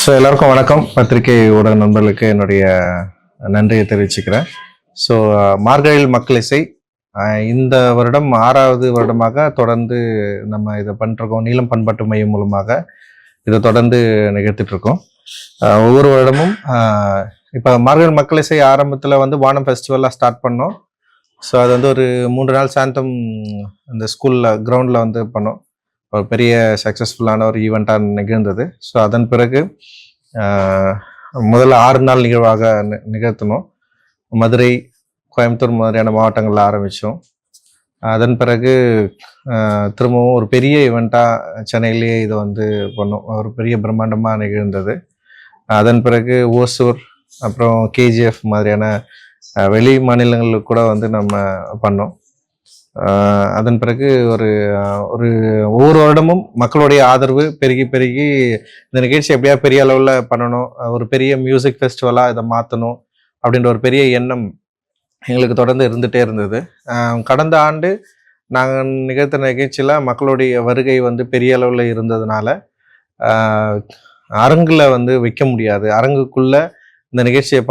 So எல்லாருக்கும் வணக்கம். பத்திரிகை ஊடக நண்பர்களுக்கு என்னுடைய நன்றியை தெரிவிச்சுக்கிறேன். ஸோ மார்கழியில் மக்கள் இசை இந்த வருடம் 6வது வருடமாக தொடர்ந்து நம்ம இதை பண்ணிருக்கோம். நீலம் பண்பாட்டு மையம் மூலமாக இதை தொடர்ந்து நிகழ்த்திட்டு இருக்கோம். ஒவ்வொரு வருடமும் இப்போ மார்கழி மக்கள் இசை ஆரம்பத்தில் வந்து வானம் ஃபெஸ்டிவலாக ஸ்டார்ட் பண்ணோம். ஸோ அது வந்து ஒரு 3 நாள் சாந்தம் இந்த ஸ்கூலில் கிரவுண்டில் வந்து பண்ணோம். ஒரு பெரிய சக்ஸஸ்ஃபுல்லான ஒரு ஈவெண்ட்டாக நிகழ்ந்தது. ஸோ அதன் பிறகு முதல்ல 6 நாள் நிகழ்வாக நிகழ்த்தினோம். மதுரை, கோயம்புத்தூர் மாதிரியான மாவட்டங்களில் ஆரம்பித்தோம். அதன் பிறகு திரும்பவும் ஒரு பெரிய ஈவெண்ட்டாக சென்னையிலேயே இதை வந்து பண்ணோம். ஒரு பெரிய பிரம்மாண்டமாக நிகழ்ந்தது. அதன் பிறகு ஓசூர், அப்புறம் கேஜிஎஃப் மாதிரியான வெளி மாநிலங்களுக்கு கூட வந்து நம்ம பண்ணோம். அதன் பிறகு ஒரு ஒவ்வொரு வருடமும் மக்களுடைய ஆதரவு பெருகி பெருகி இந்த நிகழ்ச்சி எப்படியா பெரிய அளவில் பண்ணணும், ஒரு பெரிய மியூசிக் ஃபெஸ்டிவலாக இதை மாற்றணும் அப்படின்ற ஒரு பெரிய எண்ணம் எங்களுக்கு தொடர்ந்து இருந்துகிட்டே இருந்தது. கடந்த ஆண்டு நாங்கள் நிகழ்த்தின நிகழ்ச்சியில் மக்களுடைய வருகை வந்து பெரிய அளவில் இருந்ததுனால அரங்கில் வந்து வைக்க முடியாது. அரங்குக்குள்ளே இந்த நிகழ்ச்சியை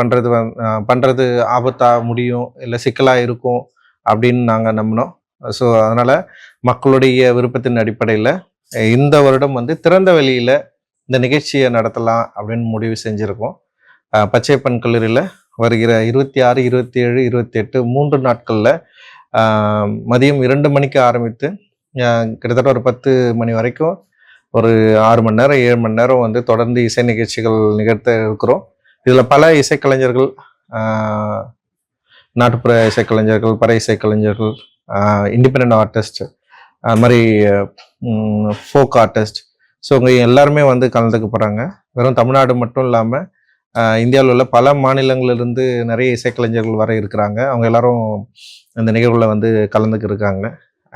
பண்ணுறது ஆபத்தாக முடியும், இல்லை சிக்கலாக இருக்கும் அப்படின்னு நாங்கள் நம்பினோம். ஸோ அதனால் மக்களுடைய விருப்பத்தின் அடிப்படையில் இந்த வருடம் வந்து திறந்த வெளியில் இந்த நிகழ்ச்சியை நடத்தலாம் அப்படின்னு முடிவு செஞ்சுருக்கோம். பச்சையப்பன் கல்லூரியில் வருகிற 26, 27, 28 3 நாட்களில் மதியம் 2 மணிக்கு ஆரம்பித்து கிட்டத்தட்ட ஒரு 10 மணி வரைக்கும் ஒரு 6 மணி நேரம் 7 மணி நேரம் வந்து தொடர்ந்து இசை நிகழ்ச்சிகள் நிகழ்த்த இருக்கிறோம். இதில் பல இசைக்கலைஞர்கள், நாட்டுப்புற இசைக்கலைஞர்கள், பறை இசைக்கலைஞர்கள், இண்டிபெண்ட் ஆர்டிஸ்ட், அது மாதிரி ஃபோக் ஆர்டிஸ்ட், ஸோ இவங்க எல்லாருமே வந்து கலந்துக்க போகிறாங்க. வெறும் தமிழ்நாடு மட்டும் இல்லாமல் இந்தியாவில் உள்ள பல மாநிலங்களிலிருந்து நிறைய இசைக்கலைஞர்கள் வர இருக்கிறாங்க. அவங்க எல்லாரும் இந்த நிகழ்வில் வந்து கலந்துக்க இருக்காங்க.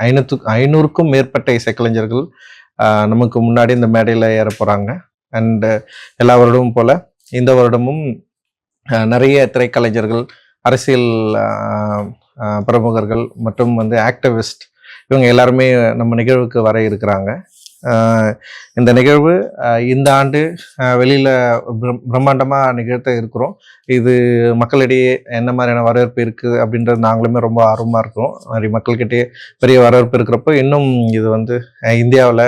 500க்கும் மேற்பட்ட இசைக்கலைஞர்கள் நமக்கு முன்னாடி இந்த மேடையில் ஏற போகிறாங்க. அண்டு எல்லா வருடமும் போல் இந்த வருடமும் நிறைய திரைக்கலைஞர்கள், அரசியல் பிரமுகர்கள் மற்றும் வந்து ஆக்டிவிஸ்ட், இவங்க எல்லாருமே நம்ம நிகழ்வுக்கு வர இருக்கிறாங்க. இந்த நிகழ்வு இந்த ஆண்டு வெளியில் பிரம்மாண்டமாக நிகழ்த்த இருக்கிறோம். இது மக்களிடையே என்ன மாதிரியான வரவேற்பு இருக்குது அப்படின்றது நாங்களுமே ரொம்ப ஆர்வமாக இருக்கிறோம். நிறைய மக்கள்கிட்டயே பெரிய வரவேற்பு இருக்கிறப்போ இன்னும் இது வந்து இந்தியாவில்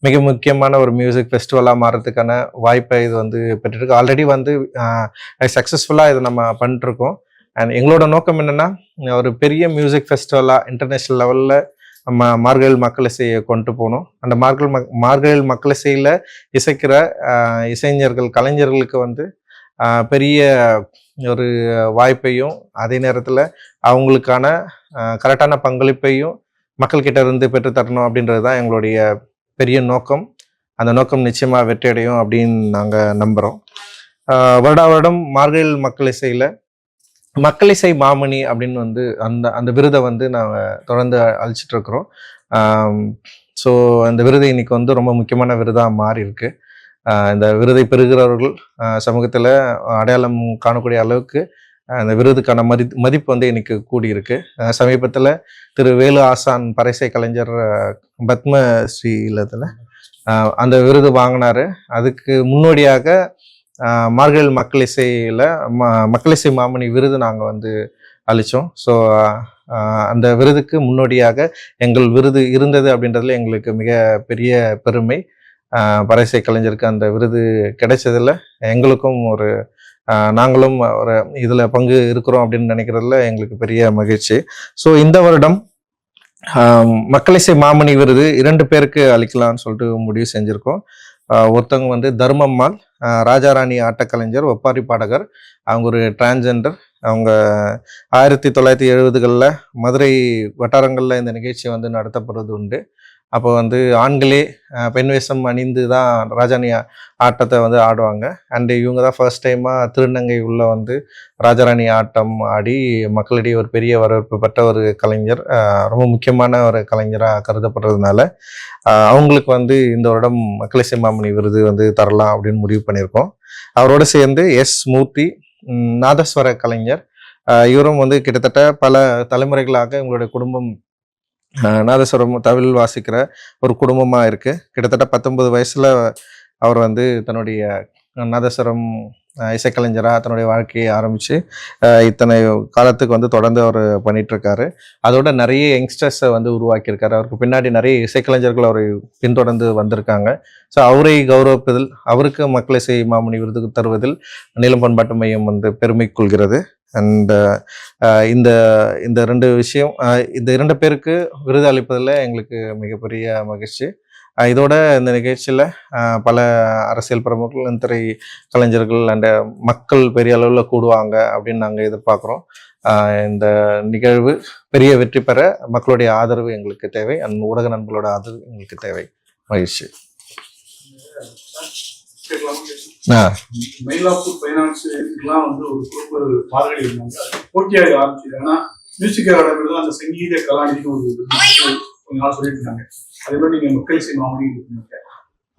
மிக முக்கியமான ஒரு மியூசிக் ஃபெஸ்டிவலாக மாறதுக்கான வாய்ப்பை இது வந்து பெற்றுருக்கு. ஆல்ரெடி வந்து சக்ஸஸ்ஃபுல்லாக இதை நம்ம பண்ணிட்டுருக்கோம். அண்ட் எங்களோட நோக்கம் என்னென்னா, ஒரு பெரிய மியூசிக் ஃபெஸ்டிவலாக இன்டர்நேஷ்னல் லெவலில் நம்ம மார்கழி மக்கள் இசையை கொண்டு போகணும். அந்த மார்கழி மக்கள் இசையில் இசைக்கிற இசைஞர்கள், கலைஞர்களுக்கு வந்து பெரிய ஒரு வாய்ப்பையும் அதே நேரத்தில் அவங்களுக்கான கரெக்டான பங்களிப்பையும் மக்கள்கிட்ட இருந்து பெற்றுத்தரணும் அப்படின்றது தான் எங்களுடைய பெரிய நோக்கம். அந்த நோக்கம் நிச்சயமாக வெற்றியடையும் அப்படின்னு நாங்கள் நம்புகிறோம். வருடா வருடம் மார்கழி மக்கள் இசையில் மக்கள் இசை மாமணி அப்படின்னு வந்து அந்த விருதை வந்து நாங்கள் தொடர்ந்து அழிச்சிட்டு இருக்கிறோம். ஸோ அந்த விருது இன்னைக்கு வந்து ரொம்ப முக்கியமான விருதாக மாறி இருக்கு. இந்த விருதை பெறுகிறவர்கள் சமூகத்தில் அடையாளம் காணக்கூடிய அளவுக்கு அந்த விருதுக்கான மதிப்பு வந்து இன்னைக்கு கூடியிருக்கு. சமீபத்தில் திரு வேலு ஆசான் பறைசை கலைஞர் பத்மஸ்ரீ இல்லத்தில் அந்த விருது வாங்கினாரு. அதுக்கு முன்னோடியாக மார்கழி மக்கள் இசையில் மக்கள் இசை மாமணி விருது நாங்கள் வந்து அளித்தோம். ஸோ அந்த விருதுக்கு முன்னோடியாக எங்கள் விருது இருந்தது அப்படின்றதுல எங்களுக்கு மிக பெரிய பெருமை. பறைசை கலைஞருக்கு அந்த விருது கிடைச்சதில் எங்களுக்கும் நாங்களும் ஒரு இதில் பங்கு இருக்கிறோம் அப்படின்னு நினைக்கிறதுல எங்களுக்கு பெரிய மகிழ்ச்சி. ஸோ இந்த வருடம் மக்கள் இசை மாமணி விருது 2 பேருக்கு அளிக்கலாம்னு சொல்லிட்டு முடிவு செஞ்சுருக்கோம். ஒருத்தவங்க வந்து தர்மம்மாள், ராஜாராணி ஆட்டக்கலைஞர், ஒப்பாரி பாடகர். அவங்க ஒரு டிரான்ஸ்ஜெண்டர். அவங்க 1970களில் மதுரை வட்டாரங்களில் இந்த நிகழ்ச்சி வந்து நடத்தப்படுறது உண்டு. அப்போ வந்து ஆண்களே பெண் வேஷம் அணிந்து தான் ராஜாராணி ஆட்டத்தை வந்து ஆடுவாங்க. அண்டு இவங்க தான் ஃபர்ஸ்ட் டைமாக திருநங்கை உள்ள வந்து ராஜாராணி ஆட்டம் ஆடி மக்களிடையே ஒரு பெரிய வரவேற்பு பெற்ற ஒரு கலைஞர், ரொம்ப முக்கியமான ஒரு கலைஞராக கருதப்படுறதுனால அவங்களுக்கு வந்து இந்த வருடம் மக்கள் இசை மாமணி விருது வந்து தரலாம் அப்படின்னு முடிவு பண்ணியிருக்கோம். அவரோட சேர்ந்து எஸ் மூர்த்தி, நாதஸ்வர கலைஞர். இவரும் வந்து கிட்டத்தட்ட பல தலைமுறைகளாக இவங்களுடைய குடும்பம் நாதஸ்வரம் தவில் வாசிக்கிற ஒரு குடும்பமாக இருக்குது. கிட்டத்தட்ட 19 வயசில் அவர் வந்து தன்னுடைய நாதஸ்வரம் இசைக்கலைஞராக தன்னுடைய வாழ்க்கையை ஆரம்பித்து இத்தனை காலத்துக்கு வந்து தொடர்ந்து அவர் பண்ணிகிட்ருக்காரு. அதோட நிறைய யங்ஸ்டர்ஸை வந்து உருவாக்கியிருக்காரு. அவருக்கு பின்னாடி நிறைய இசைக்கலைஞர்கள் அவரை பின்தொடர்ந்து வந்திருக்காங்க. ஸோ அவரை கௌரவிப்பதில், அவருக்கு மக்கள் இசை மாமணி விருது தருவதில் நீலம் பண்பாட்டு மையம் வந்து பெருமை கொள்கிறது. அண்ட் இந்த இந்த 2 விஷயம், இந்த 2 பேருக்கு விருது அளிப்பதில் எங்களுக்கு மிகப்பெரிய மகிழ்ச்சி. இதோட இந்த நிகழ்ச்சியில் பல அரசியல் பிரமுகர்கள், திரை கலைஞர்கள் அண்ட் மக்கள் பெரிய அளவில் கூடுவாங்க அப்படின்னு நாங்கள் எதிர்பார்க்குறோம். இந்த நிகழ்வு பெரிய வெற்றி பெற மக்களுடைய ஆதரவு எங்களுக்கு தேவை. ஊடக நண்பர்களோட ஆதரவு எங்களுக்கு தேவை. மகிழ்ச்சி. மயிலாப்பூர் ஃபைனான்ஸ் இதுக்கெல்லாம் வந்து ஒரு குரூப் மார்கழி இருந்தாங்க, போட்டியாக ஆரம்பிச்சு. ஆனா மியூசிக் அகாடமில தான் அந்த சங்கீத கலாநிதிக்கு ஒரு கொஞ்ச நாள் சொல்லிட்டு இருந்தாங்க. அதே மாதிரி நீங்க மக்கள் இசை மாமணி இருக்கீங்க,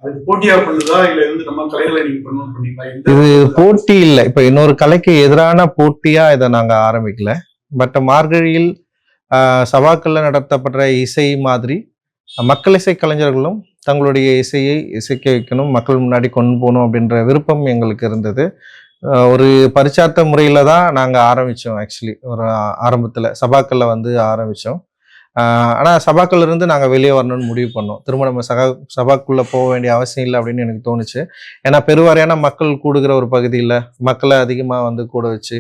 அதுக்கு போட்டியா பண்ணுதா இல்ல வந்து நம்ம கலைகளை நீங்க பண்ணணும் பண்ணீங்களா? இது போட்டி இல்லை, இப்ப இன்னொரு கலைக்கு எதிரான போட்டியா இதை நாங்க ஆரம்பிக்கல. பட் மார்கழியில் சபாக்கள்ல நடத்தப்படுற இசை மாதிரி மக்கள் இசை கலைஞர்களும் தங்களுடைய இசையை இசைக்க வைக்கணும், மக்கள் முன்னாடி கொண்டு போகணும் அப்படின்ற விருப்பம் எங்களுக்கு இருந்தது. ஒரு பரிச்சார்த்த முறையில தான் நாங்கள் ஆரம்பித்தோம். ஆக்சுவலி ஒரு ஆரம்பத்தில் சபாக்களில் வந்து ஆரம்பித்தோம். ஆனால் சபாக்கள் இருந்து நாங்கள் வெளியே வரணும்னு முடிவு பண்ணோம். திரும்ப நம்ம சபாக்குள்ளே போக வேண்டிய அவசியம் இல்லை அப்படின்னு எனக்கு தோணுச்சு. ஏன்னா பெருவாரியான மக்கள் கூடுகிற ஒரு பகுதியில் மக்களை அதிகமாக வந்து கூட வச்சு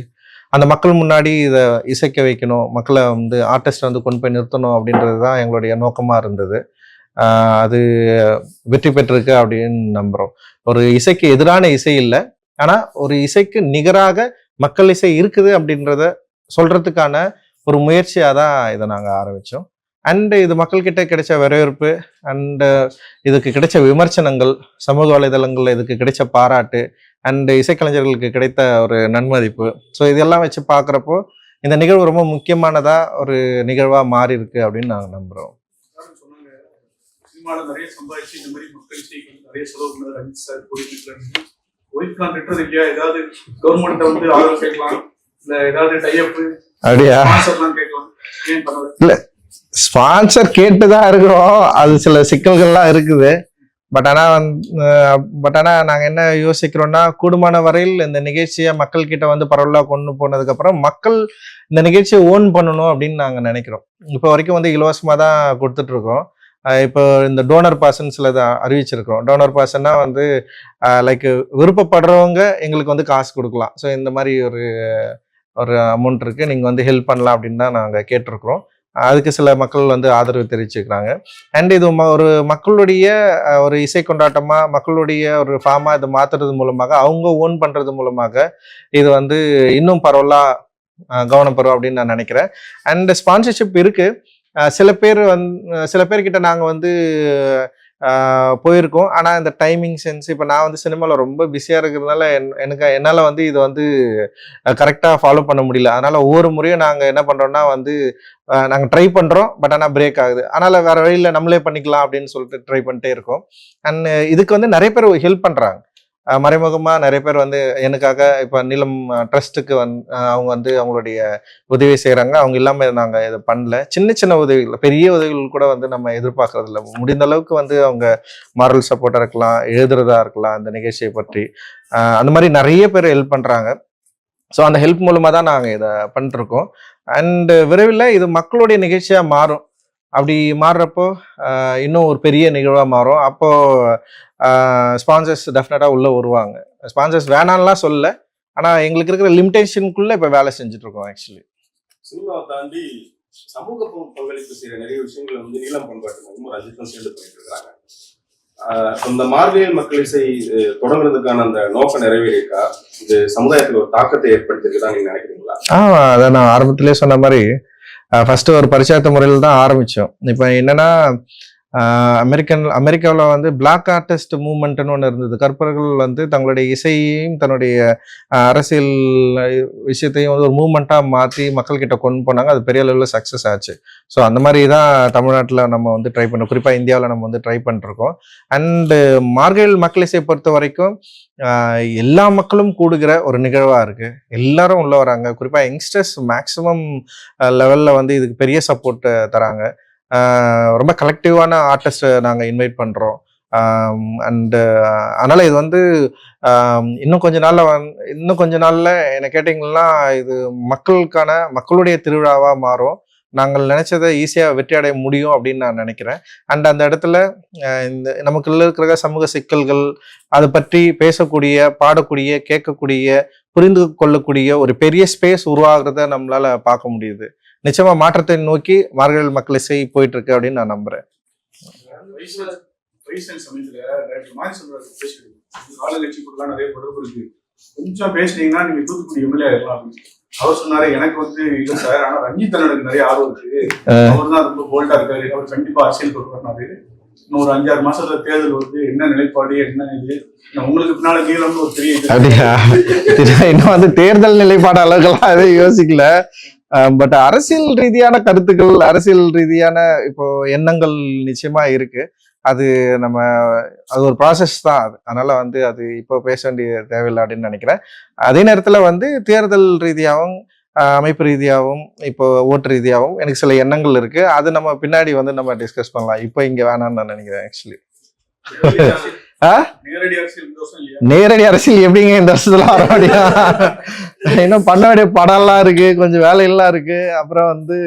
அந்த மக்கள் முன்னாடி இதை இசைக்க வைக்கணும், மக்களை வந்து ஆர்டிஸ்ட் வந்து கொண்டு போய் நிறுத்தணும் அப்படின்றது தான் எங்களுடைய நோக்கமாக இருந்தது. அது வெற்றி பெற்றிருக்கு அப்படின்னு நம்புகிறோம். ஒரு இசைக்கு எதிரான இசை இல்லை, ஆனால் ஒரு இசைக்கு நிகராக மக்கள் இசை இருக்குது அப்படின்றத சொல்றதுக்கான ஒரு முயற்சியாக தான் இதை நாங்கள் ஆரம்பித்தோம். அண்டு இது மக்கள்கிட்ட கிடைச்ச வரவேற்பு அண்டு இதுக்கு கிடைச்ச விமர்சனங்கள், சமூக வலைதளங்களில் இதுக்கு கிடைச்ச பாராட்டு அண்டு இசைக்கலைஞர்களுக்கு கிடைத்த ஒரு நன்மதிப்பு, ஸோ இதெல்லாம் வச்சு பார்க்குறப்போ இந்த நிகழ்வு ரொம்ப முக்கியமானதாக ஒரு நிகழ்வாக மாறி இருக்கு அப்படின்னு நாங்கள் நம்புகிறோம். சினிமாவில் நிறைய சம்பாதிச்சு இந்த மாதிரி மக்கள் இசைக்கு நிறைய செலவு பண்ணார் ரஞ்சித் சார். ஒழிக்கலாம் திட்டம் இல்லையா? ஏதாவது கவர்மெண்ட் வந்து ஆதரவு கேட்கலாம், இல்ல ஏதாவது டைஅப் அப்படியா? கேட்கலாம், ஏன் பண்ணல? இல்ல, ஸ்பான்சர் கேட்டுதான் இருக்கிறோம். அது சில சிக்கல்கள்லாம் இருக்குது. பட் ஆனால் நாங்கள் என்ன யோசிக்கிறோம்னா, கூடுமான வரையில் இந்த நிகழ்ச்சியை மக்கள் கிட்ட வந்து பரவலாக கொண்டு போனதுக்கு அப்புறம் மக்கள் இந்த நிகழ்ச்சியை ஓன் பண்ணணும் அப்படின்னு நாங்கள் நினைக்கிறோம். இப்போ வரைக்கும் வந்து இலவசமாக தான் கொடுத்துட்டு இருக்கோம். இப்போ இந்த டோனர் பாஸ்ன்னு சிலதை அறிவிச்சிருக்கிறோம். டோனர் பாஸ்ன்னா வந்து லைக் விருப்பப்படுறவங்க எங்களுக்கு வந்து காசு கொடுக்கலாம். ஸோ இந்த மாதிரி ஒரு அமௌண்ட் இருக்குது, நீங்கள் வந்து ஹெல்ப் பண்ணலாம் அப்படின்னு தான் நாங்கள் கேட்டிருக்கிறோம். அதுக்கு சில மக்கள் வந்து ஆதரவு தெரிவிச்சுக்கிறாங்க. அண்ட் இது ஒரு மக்களுடைய ஒரு இசை கொண்டாட்டமாக, மக்களுடைய ஒரு ஃபார்மாக இதை மாற்றுறது மூலமாக, அவங்க ஓன் பண்ணுறது மூலமாக இது வந்து இன்னும் பரவலாக கவனம் பெறும் அப்படின்னு நான் நினைக்கிறேன். அண்ட் ஸ்பான்சர்ஷிப் இருக்குது. சில பேர்கிட்ட நாங்கள் வந்து போயிருக்கோம். ஆனால் இந்த டைமிங் சென்ஸ், இப்போ நான் வந்து சினிமாவில் ரொம்ப பிஸியாக இருக்கிறதுனால என்னால் வந்து இதை வந்து கரெக்டாக ஃபாலோ பண்ண முடியல. அதனால் ஒவ்வொரு முறையும் நாங்கள் என்ன பண்ணுறோன்னா வந்து நாங்கள் ட்ரை பண்ணுறோம், பட் ஆனால் பிரேக் ஆகுது. அதனால் வேறு வழியில் நம்மளே பண்ணிக்கலாம் அப்படின்னு சொல்லிட்டு ட்ரை பண்ணிட்டே இருக்கோம். அண்ட் இதுக்கு வந்து நிறைய பேர் ஹெல்ப் பண்ணுறாங்க. மறைமுகமாக நிறைய பேர் வந்து எனக்காக இப்போ நீலம் ட்ரஸ்ட்டுக்கு அவங்க வந்து அவங்களுடைய உதவி செய்கிறாங்க. அவங்க இல்லாமல் நாங்கள் இதை பண்ணல. சின்ன சின்ன உதவிகள், பெரிய உதவிகள் கூட வந்து நம்ம எதிர்பார்க்கறதில்ல. முடிந்த அளவுக்கு வந்து அவங்க மாரல் சப்போர்ட்டாக இருக்கலாம், எழுதுறதா இருக்கலாம், இந்த நிகழ்ச்சியை பற்றி அந்த மாதிரி நிறைய பேர் ஹெல்ப் பண்ணுறாங்க. ஸோ அந்த ஹெல்ப் மூலமாக தான் நாங்கள் இதை பண்ணிட்டுருக்கோம். அண்டு விரைவில் இது மக்களுடைய நிகழ்ச்சியாக மாறும். அப்படி மாறுறப்போ இன்னும் ஒரு பெரிய நிகழ்வாக மாறும். அப்போது ஸ்பான்சர்ஸ் டெஃபினட்டாக உள்ளே வருவாங்க. ஸ்பான்சர்ஸ் வேணான்லாம் சொல்லலை, ஆனால் எங்களுக்கு இருக்கிற லிமிடேஷனுக்குள்ளே இப்போ வேலை செஞ்சுட்ருக்கோம். ஆக்சுவலி சினிமாவை தாண்டி சமூக பங்களிப்பு செய்கிற நிறைய விஷயங்களை வந்து நீலம் பண்பாட்டு மையமும் ரஞ்சித்தும் சேர்ந்து பண்ணிட்டு இருக்காங்க. இந்த மார்கழியில் மக்கள் இசை தொடங்குறதுக்கான அந்த நோக்கம் நிறைவேறியிருக்கா? இது சமுதாயத்தில் ஒரு தாக்கத்தை ஏற்படுத்திருக்குதான் நீங்க நினைக்கிறீங்களா? அதை நான் ஆரம்பத்திலே சொன்ன மாதிரி ஃபர்ஸ்ட் ஒரு பரிச்சார்த்த முறையில் தான் ஆரம்பித்தோம். இப்போ என்னன்னா, அமெரிக்காவில் வந்து பிளாக் ஆர்டிஸ்ட் மூவ்மெண்ட்னு ஒன்று இருந்தது. கற்பர்கள் வந்து தங்களுடைய இசையையும் தன்னுடைய அரசியல் விஷயத்தையும் வந்து ஒரு மூவ்மெண்ட்டாக மாற்றி மக்கள்கிட்ட கொண்டு போனாங்க. அது பெரிய அளவில் சக்ஸஸ் ஆச்சு. ஸோ அந்த மாதிரி தான் தமிழ்நாட்டில் நம்ம வந்து ட்ரை பண்ணோம். குறிப்பாக இந்தியாவில் நம்ம வந்து ட்ரை பண்ணிருக்கோம். அண்டு மார்கழி மக்கள் இசையை பொறுத்த வரைக்கும் எல்லா மக்களும் கூடுகிற ஒரு நிகழ்வாக இருக்குது. எல்லாரும் உள்ள வராங்க. குறிப்பாக யங்ஸ்டர்ஸ் மேக்ஸிமம் லெவலில் வந்து இதுக்கு பெரிய சப்போர்ட் தராங்க. ரொம்ப கலெக்டிவான ஆர்டிஸ்ட்டை நாங்கள் இன்வைட் பண்ணுறோம். அண்டு அதனால இது வந்து இன்னும் கொஞ்ச நாள்ல என்ன கேட்டிங்கன்னா இது மக்களுடைய திருவிழாவா மாறும். நாங்கள் நினைச்சதை ஈஸியாக வெற்றி அடைய முடியும் அப்படின்னு நான் நினைக்கிறேன். அண்ட் அந்த இடத்துல இந்த நமக்குள்ள இருக்கிற சமூக சிக்கல்கள் அதை பற்றி பேசக்கூடிய, பாடக்கூடிய, கேட்கக்கூடிய, புரிந்து கொள்ளக்கூடிய ஒரு பெரிய ஸ்பேஸ் உருவாகிறத நம்மளால பார்க்க முடியுது. நிச்சயமா மாற்றத்தை நோக்கி மார்கழி மக்கள் இசை போயிட்டு இருக்கு அப்படின்னு நான் நம்புறேன். சமயத்துல ஆளுங்கட்சிக்குள்ளலாம் நிறைய தொடர்பு இருக்கு, கொஞ்சம் பேசுனீங்கன்னா நீங்க தூத்துக்குடி எம்எல்ஏ ஆயிடலாம் அப்படின்னு அவர் சொன்னாரு. எனக்கு வந்து இல்ல சார், ஆனா ரஞ்சித் அண்ணனுக்கு நிறைய ஆர்வம் இருக்கு, அவர் தான் ரொம்ப போல்டா இருக்காரு, அவர் கண்டிப்பா அரசியல் கொண்டு. இன்னும் ஒரு 5-6 மாசத்துல தேர்தல் வருது, என்ன நிலைப்பாடு, என்ன இது உங்களுக்கு பின்னால நீளம்னு ஒரு பெரிய அப்படியா? இன்னும் வந்து தேர்தல் நிலைப்பாடு அளவுக்கெல்லாம் அதை யோசிக்கல. பட் அரசியல் ரீதியான கருத்துக்கள், அரசியல் ரீதியான இப்போ எண்ணங்கள் நிச்சயமா இருக்கு. அது ஒரு ப்ராசஸ் தான் அது. அதனால வந்து அது இப்போ பேச வேண்டிய தேவையில்லை அப்படின்னு நினைக்கிறேன். அதே நேரத்துல வந்து தேர்தல் ரீதியாகவும் அமைப்பு ரீதியாகவும் இப்போ ஓட்டு ரீதியாகவும் எனக்கு சில எண்ணங்கள் இருக்கு. அது நம்ம பின்னாடி வந்து நம்ம டிஸ்கஸ் பண்ணலாம். இப்போ இங்க வேணாம்னு நான் நினைக்கிறேன். ஆக்சுவலி நேரடி அரசியல் எப்படிங்க இந்த வருஷத்துல வர முடியும்? இன்னும் பண்ண வேண்டிய படம்லாம் இருக்கு, கொஞ்சம் வேலைகள்லாம் இருக்கு. அப்புறம் வந்து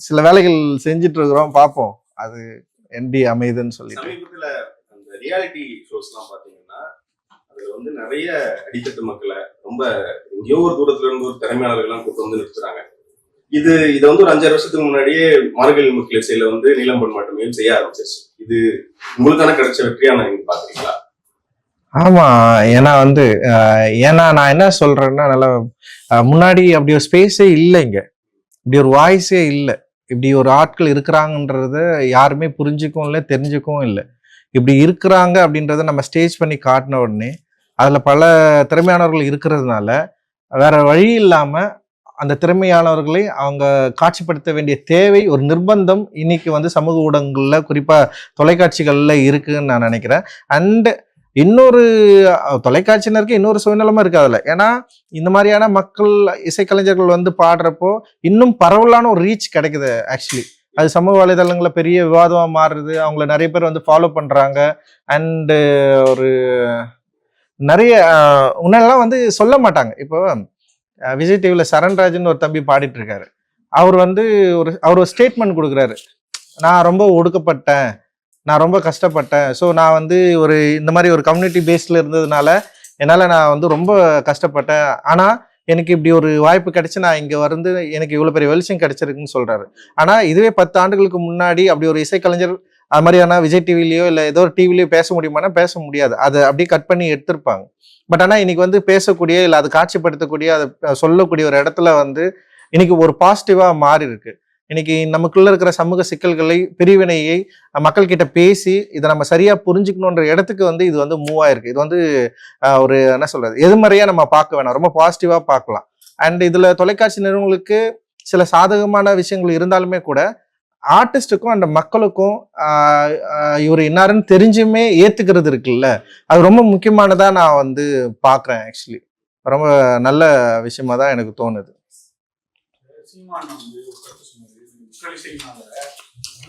சில வேலைகள் செஞ்சுட்டு இருக்கிறோம், பார்ப்போம் அது எப்படி அமையுதுன்னு சொல்லி. சமீபத்துல அந்த ரியாலிட்டி ஷோஸ்லாம் பாத்தீங்கன்னா அதுல வந்து நிறைய அடித்தட்டு மக்களை ரொம்ப எங்கேயோ ஒரு தூரத்துல இருந்து ஒரு திறமையாளர்கள்லாம் கூட்டு வந்து நிறுத்துறாங்க. இதை வந்து ஒரு 5-6 வருஷத்துக்கு முன்னாடியே மார்கழி மக்கள் இசையில வந்து நீலம் பண்பாட்டு செய்ய ஆரம்பிச்சிருச்சு. இது உங்களுக்கான கிடைச்ச வெற்றியான நீங்க பாக்குறீங்களா? ஆமா, ஏன்னா நான் என்ன சொல்றேன்னா, நல்லா முன்னாடி அப்படி ஒரு ஸ்பேஸே இல்லைங்க, இப்படி ஒரு வாய்ஸே இல்லை, இப்படி ஒரு ஆட்கள் இருக்கிறாங்கன்றத யாருமே புரிஞ்சுக்கவும் இல்லை, தெரிஞ்சுக்கவும் இல்லை. இப்படி இருக்கிறாங்க அப்படின்றத நம்ம ஸ்டேஜ் பண்ணி காட்டின உடனே அதுல பல திறமையானவர்கள் இருக்கிறதுனால வேற வழி இல்லாம அந்த திறமையானவர்களை அவங்க காட்சிப்படுத்த வேண்டிய தேவை, ஒரு நிர்பந்தம் இன்னைக்கு வந்து சமூக ஊடகங்கள்ல, குறிப்பா தொலைக்காட்சிகள்ல இருக்குன்னு நான் நினைக்கிறேன். அண்ட் இன்னொரு தொலைக்காட்சியினருக்கு இன்னொரு சுயநலமா இருக்காதுல்ல. ஏன்னா இந்த மாதிரியான மக்கள் இசைக்கலைஞர்கள் வந்து பாடுறப்போ இன்னும் பரவலான ஒரு ரீச் கிடைக்குது. ஆக்சுவலி அது சமூக வலைதளங்கள்ல பெரிய விவாதமா மாறுது, அவங்கள நிறைய பேர் வந்து ஃபாலோ பண்றாங்க. அண்டு ஒரு நிறைய முன்னெல்லாம் வந்து சொல்ல மாட்டாங்க. இப்போ விஜய் டிவில சரண்ராஜன் ஒரு தம்பி பாடிட்டு இருக்காரு. அவர் வந்து அவர் ஒரு ஸ்டேட்மெண்ட் கொடுக்குறாரு, நான் ரொம்ப ஒடுக்கப்பட்டேன், நான் ரொம்ப கஷ்டப்பட்டேன், ஸோ நான் வந்து இந்த மாதிரி ஒரு கம்யூனிட்டி பேஸ்ல இருந்ததுனால என்னால் நான் வந்து ரொம்ப கஷ்டப்பட்டேன், ஆனால் எனக்கு இப்படி ஒரு வாய்ப்பு கிடைச்சு நான் இங்கே வந்து எனக்கு இவ்வளோ பெரிய வெளிச்சம் கிடைச்சிருக்குன்னு சொல்றாரு. ஆனால் இதுவே 10 ஆண்டுகளுக்கு முன்னாடி அப்படி ஒரு இசைக்கலைஞர் அது மாதிரியான விஜய் டிவிலையோ இல்லை ஏதோ ஒரு டிவிலையோ பேச முடியுமானா பேச முடியாது, அதை அப்படியே கட் பண்ணி எடுத்திருப்பாங்க. பட் ஆனால் இன்னைக்கு வந்து பேசக்கூடிய, இல்லை அதை காட்சிப்படுத்தக்கூடிய, அதை சொல்லக்கூடிய ஒரு இடத்துல வந்து இன்னைக்கு ஒரு பாசிட்டிவா மாறி இருக்கு. இன்னைக்கு நமக்குள்ள இருக்கிற சமூக சிக்கல்களை, பிரிவினையை மக்கள் கிட்ட பேசி இதை நம்ம சரியா புரிஞ்சுக்கணுன்ற இடத்துக்கு வந்து இது வந்து மூவ் ஆயிருக்கு. இது வந்து ஒரு என்ன சொல்றது, எதிர்மறையா நம்ம பார்க்க வேணாம், ரொம்ப பாசிட்டிவா பார்க்கலாம். அண்ட் இதுல தொலைக்காட்சி நிறுவனங்களுக்கு சில சாதகமான விஷயங்கள் இருந்தாலுமே கூட ஆர்டிஸ்டுக்கும் அந்த மக்களுக்கும் இவர் இன்னாருன்னு தெரிஞ்சுமே ஏத்துக்கிறது இருக்குல்ல, அது ரொம்ப முக்கியமானதா நான் வந்து பாக்குறேன். ஆக்சுவலி ரொம்ப நல்ல விஷயமா தான் எனக்கு தோணுது.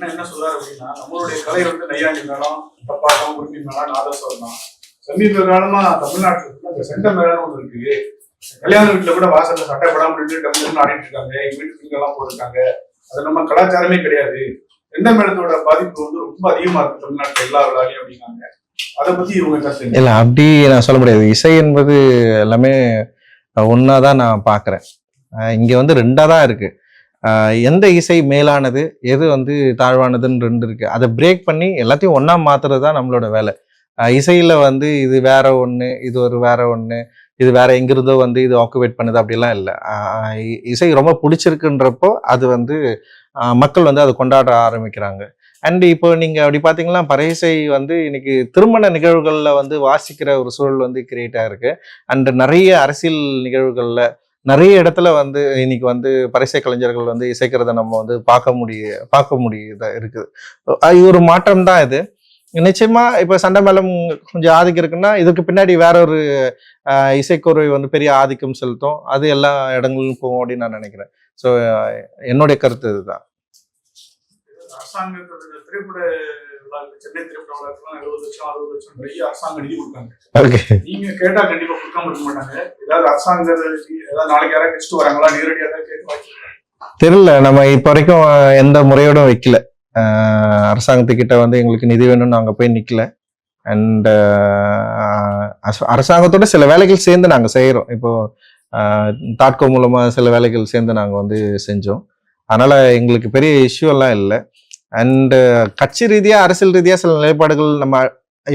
என்ன சொல்றாரு அப்படின்னா, நம்மளுடைய கலை வந்து நையாண்டி மேளம், தப்பாட்டம், உருப்பி மேளம், நாதஸ்வரம் தான். சமீப காலமா தமிழ்நாட்டுல இந்த சென்ட மேளம் ஒன்று இருக்கு. கல்யாண வீட்டுல கூட வாசல்ல சட்டைப்படாம டம்ளர்னு ஆடிட்டு இருக்காங்க, எங்க வீட்டுக்கு எல்லாம் போயிருக்காங்க. அது நம்ம கலாச்சாரமே கிடையாது. செண்ட மேளத்தோட பாதிப்பு வந்து ரொம்ப அதிகமா இருக்கு தமிழ்நாட்டுல எல்லா விழாலையும் அப்படின்னாங்க. அதை பத்தி இவங்க கருத்து இல்ல, அப்படி நான் சொல்ல முடியாது. இசை என்பது எல்லாமே ஒன்னாதான் நான் பாக்குறேன். இங்க வந்து 2ஆ தான் இருக்கு. எந்த இசை மேலானது, எது வந்து தாழ்வானதுன்னு 2 இருக்கு. அதை பிரேக் பண்ணி எல்லாத்தையும் ஒன்னா மாத்துறது தான் நம்மளோட வேலை. இசையில வந்து இது வேற ஒண்ணு, இது ஒரு வேற ஒண்ணு, இது வேற எங்கிருந்தோ வந்து இது ஆக்குபேட் பண்ணுது அப்படிலாம் இல்லை. இசை ரொம்ப பிடிச்சிருக்குன்றப்போ அது வந்து மக்கள் வந்து அதை கொண்டாட ஆரம்பிக்கிறாங்க. அண்ட் இப்போ நீங்க அப்படி பாத்தீங்கன்னா பறை இசை வந்து இன்னைக்கு திருமண நிகழ்வுகள்ல வந்து வாசிக்கிற ஒரு சூழல் வந்து கிரியேட் ஆயிருக்கு. அண்ட் நிறைய அரசியல் நிகழ்வுகள்ல நிறைய இடத்துல வந்து இன்னைக்கு வந்து பரிசை கலைஞர்கள் வந்து இசைக்கிறத நம்ம வந்து பார்க்க முடியுதா இருக்குது. இது ஒரு மாற்றம் தான். இது நிச்சயமா இப்ப சண்டை மேளம் கொஞ்சம் ஆதிக்கம் இருக்குன்னா இதுக்கு பின்னாடி வேற ஒரு இசைக்குறை வந்து பெரிய ஆதிக்கம் செலுத்தும். அது எல்லா இடங்களிலும் போகும் அப்படின்னு நான் நினைக்கிறேன். ஸோ என்னுடைய கருத்து இதுதான். அரசாங்கத்தோட திரைப்பட கலைஞர்கள்லாம் இந்த சென்னை திரைப்பட வளர்க்கலாம் 70 லட்சம் 60 லட்சம் நிறைய அரசாங்கம் நிதி கொடுத்தாங்க. ஓகே. நீங்க கேட்டா கண்டிப்பா கொடுக்காம இருக்க மாட்டாங்க. ஏதாவது அரசாங்க ஏதாவது நாளைக்கு யாராவது கெஸ்ட் வராங்களா, நேரடியாக தான் கேட்க வாய்ப்பு. தெரியல, நம்ம இப்போ வரைக்கும் எந்த முறையோடும் வைக்கல. அரசாங்கத்துக்கிட்ட வந்து எங்களுக்கு நிதி வேணும்னு நாங்கள் போய் நிற்கல. அண்ட் அரசாங்கத்தோட சில வேலைகள் சேர்ந்து நாங்கள் செய்கிறோம். இப்போ தாட்கோ மூலமாக சில வேலைகள் சேர்ந்து நாங்கள் வந்து செஞ்சோம். அதனால எங்களுக்கு பெரிய இஷ்யூ எல்லாம் இல்லை. அண்டு கட்சி ரீதியாக அரசியல் ரீதியாக சில நிலைப்பாடுகள் நம்ம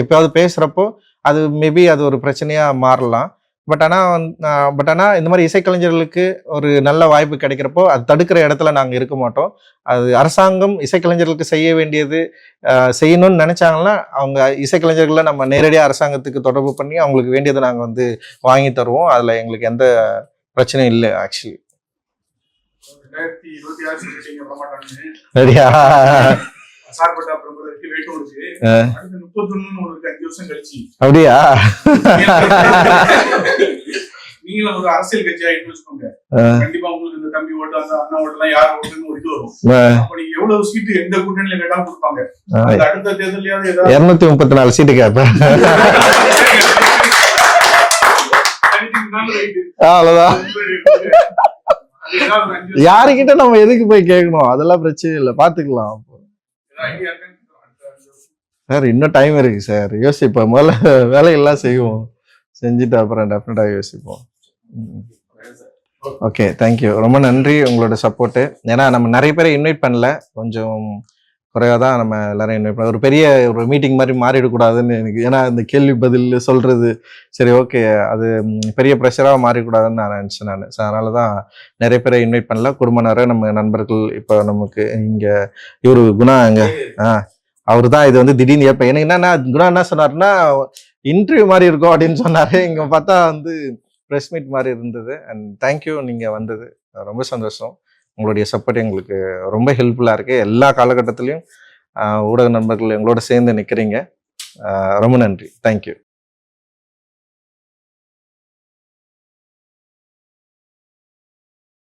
எப்பயாவது பேசுகிறப்போ அது மேபி அது ஒரு பிரச்சனையாக மாறலாம். பட் ஆனால் இந்த மாதிரி இசைக்கலைஞர்களுக்கு ஒரு நல்ல வாய்ப்பு கிடைக்கிறப்போ அது தடுக்கிற இடத்துல நாங்கள் இருக்க மாட்டோம். அது அரசாங்கம் இசைக்கலைஞர்களுக்கு செய்ய வேண்டியது செய்யணும்னு நினைச்சாங்கன்னா அவங்க இசைக்கலைஞர்களை நம்ம நேரடியாக அரசாங்கத்துக்கு தொடர்பு பண்ணி அவங்களுக்கு வேண்டியதை நாங்கள் வந்து வாங்கி தருவோம். அதில் எங்களுக்கு எந்த பிரச்சனையும் இல்லை. ஆக்சுவலி 2026 சொல்லிட்டீங்க பிரமாட்டான்னு. சரியா? சார்பட்டா பிரபலருக்கு வெயிட்டும் இருக்கு. அடுத்து 31 ஒரு 5 வருஷம் கழிச்சு அப்படியா? நீங்களும் ஒரு அரசியல் கட்சியா வச்சுக்கோங்க. கண்டிப்பா உங்களுக்கு இந்த தம்பி ஓட்டு அந்த அண்ணா ஓட்டு எல்லாம் யார் ஓட்டுன்னு ஒரு இது வரும். அப்ப நீங்க எவ்வளவு சீட்டு எந்த கூட்டணியில கேட்டாலும் கொடுப்பாங்க. அடுத்த தேர்தலையாவது ஏதாவது 234 சீட்டு கேட்பேன். அவ்வளவுதான். யாருக்கிட்ட நம்ம எதுக்கு போய் கேட்கணும்? அதெல்லாம் பிரச்சனை இல்லை, பாத்துக்கலாம். சார் இன்னும் டைம் இருக்கு சார், யோசிப்போம். முதல்ல வேலையெல்லாம் செய்வோம், செஞ்சுட்டு அப்புறம் டெஃபினட்டா யோசிப்போம். Okay, thank you. ரொம்ப நன்றி உங்களோட சப்போர்ட்டு. ஏன்னா நம்ம நிறைய பேரை இன்வைட் பண்ணல, கொஞ்சம் குறைவாக தான் நம்ம எல்லாரும் இன்வைட் பண்ண. ஒரு பெரிய ஒரு மீட்டிங் மாதிரி மாறிடக்கூடாதுன்னு எனக்கு, ஏன்னா இந்த கேள்வி பதில் சொல்றது சரி ஓகே அது பெரிய ப்ரெஷராக மாறிடக்கூடாதுன்னு நான் நினச்சேன். ஸோ அதனால தான் நிறைய பேரை இன்வைட் பண்ணல. குடும்பத்தினரை நம்ம நண்பர்கள். இப்போ நமக்கு இங்கே இவர் குணா அங்கே அவரு தான் இது வந்து திடீர்னு ஏற்ப எனக்கு என்னன்னா குணா என்ன சொன்னார்னா இன்டர்வியூ மாதிரி இருக்கும் அப்படின்னு சொன்னாரு. இங்கே பார்த்தா வந்து ப்ரெஸ் மீட் மாதிரி இருந்தது. அண்ட் தேங்க்யூ, நீங்கள் வந்தது ரொம்ப சந்தோஷம். உங்களுடைய சப்போர்ட் எங்களுக்கு ரொம்ப ஹெல்ப்ஃபுல்லாக இருக்குது. எல்லா காலகட்டத்திலையும் ஊடக நண்பர்கள் எங்களோட சேர்ந்து நிற்கிறீங்க. ரொம்ப நன்றி. தேங்க்யூ.